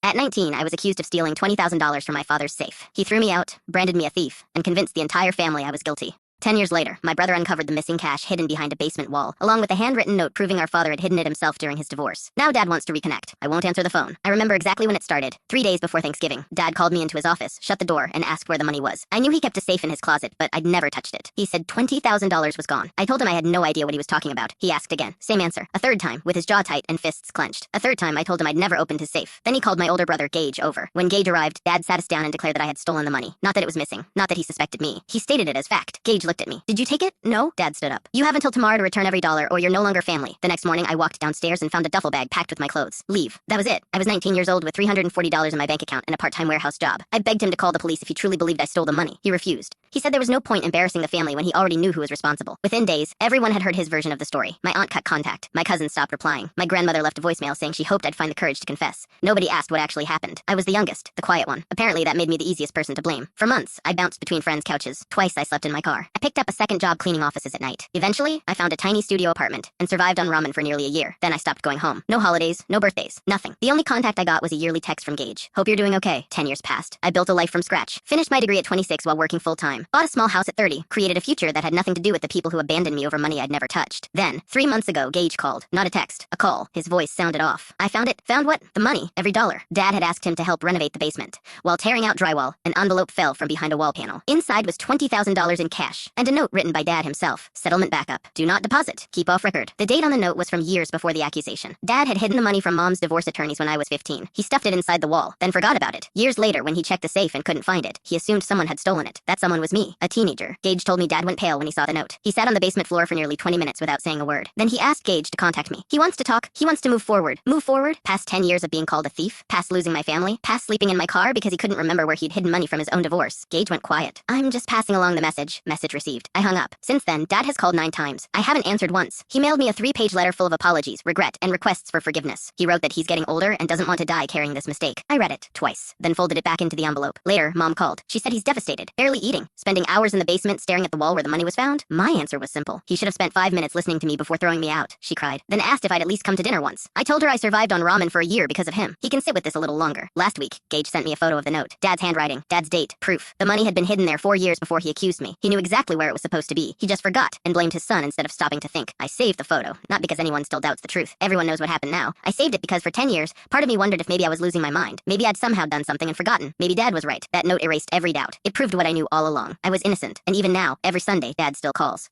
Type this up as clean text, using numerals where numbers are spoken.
At 19, I was accused of stealing $20,000 from my father's safe. He threw me out, branded me a thief, and convinced the entire family I was guilty. 10 years later, my brother uncovered the missing cash hidden behind a basement wall, along with a handwritten note proving our father had hidden it himself during his divorce. Now Dad wants to reconnect. I won't answer the phone. I remember exactly when it started. 3 days before Thanksgiving, Dad called me into his office, shut the door, and asked where the money was. I knew he kept a safe in his closet, but I'd never touched it. He said $20,000 was gone. I told him I had no idea what he was talking about. He asked again. Same answer. A third time, with his jaw tight and fists clenched. A third time, I told him I'd never opened his safe. Then he called my older brother, Gage, over. When Gage arrived, Dad sat us down and declared that I had stolen the money. Not that it was missing. Not that he suspected me. He stated it as fact. Gage looked at me. Did you take it? No? Dad stood up. You have until tomorrow to return every dollar or you're no longer family. The next morning, I walked downstairs and found a duffel bag packed with my clothes. Leave. That was it. I was 19 years old with $340 in my bank account and a part-time warehouse job. I begged him to call the police if he truly believed I stole the money. He refused. He said there was no point embarrassing the family when he already knew who was responsible. Within days, everyone had heard his version of the story. My aunt cut contact. My cousin stopped replying. My grandmother left a voicemail saying she hoped I'd find the courage to confess. Nobody asked what actually happened. I was the youngest, the quiet one. Apparently that made me the easiest person to blame. For months, I bounced between friends' couches. Twice I slept in my car. I picked up a second job cleaning offices at night. Eventually, I found a tiny studio apartment and survived on ramen for nearly a year. Then I stopped going home. No holidays, no birthdays, nothing. The only contact I got was a yearly text from Gage. Hope you're doing okay. 10 years passed. I built a life from scratch. Finished my degree at 26 while working full-time. Bought a small house at 30. Created a future that had nothing to do with the people who abandoned me over money I'd never touched. Then, 3 months ago, Gage called. Not a text. A call. His voice sounded off. I found it. Found what? The money. Every dollar. Dad had asked him to help renovate the basement. While tearing out drywall, an envelope fell from behind a wall panel. Inside was $20,000 in cash, and a note written by Dad himself. Settlement backup. Do not deposit. Keep off record. The date on the note was from years before the accusation. Dad had hidden the money from Mom's divorce attorneys when I was 15. He stuffed it inside the wall, then forgot about it. Years later, when he checked the safe and couldn't find it, he assumed someone had stolen it. That someone was me, a teenager. Gage told me Dad went pale when he saw the note. He sat on the basement floor for nearly 20 minutes without saying a word. Then he asked Gage to contact me. He wants to talk. He wants to move forward. Move forward? Past 10 years of being called a thief? Past losing my family? Past sleeping in my car because he couldn't remember where he'd hidden money from his own divorce? Gage went quiet. I'm just passing along the message. Message received. I hung up. Since then, Dad has called 9 times. I haven't answered once. He mailed me a 3-page letter full of apologies, regret, and requests for forgiveness. He wrote that he's getting older and doesn't want to die carrying this mistake. I read it twice, then folded it back into the envelope. Later, Mom called. She said he's devastated, barely eating, spending hours in the basement staring at the wall where the money was found. My answer was simple. He should have spent 5 minutes listening to me before throwing me out, she cried. Then asked if I'd at least come to dinner once. I told her I survived on ramen for a year because of him. He can sit with this a little longer. Last week, Gage sent me a photo of the note. Dad's handwriting, Dad's date, proof. The money had been hidden there 4 years before he accused me. He knew exactly where it was supposed to be. He just forgot and blamed his son instead of stopping to think. I saved the photo, not because anyone still doubts the truth. Everyone knows what happened now. I saved it because for 10 years, part of me wondered if maybe I was losing my mind. Maybe I'd somehow done something and forgotten. Maybe Dad was right. That note erased every doubt. It proved what I knew all along. I was innocent. And even now, every Sunday, Dad still calls.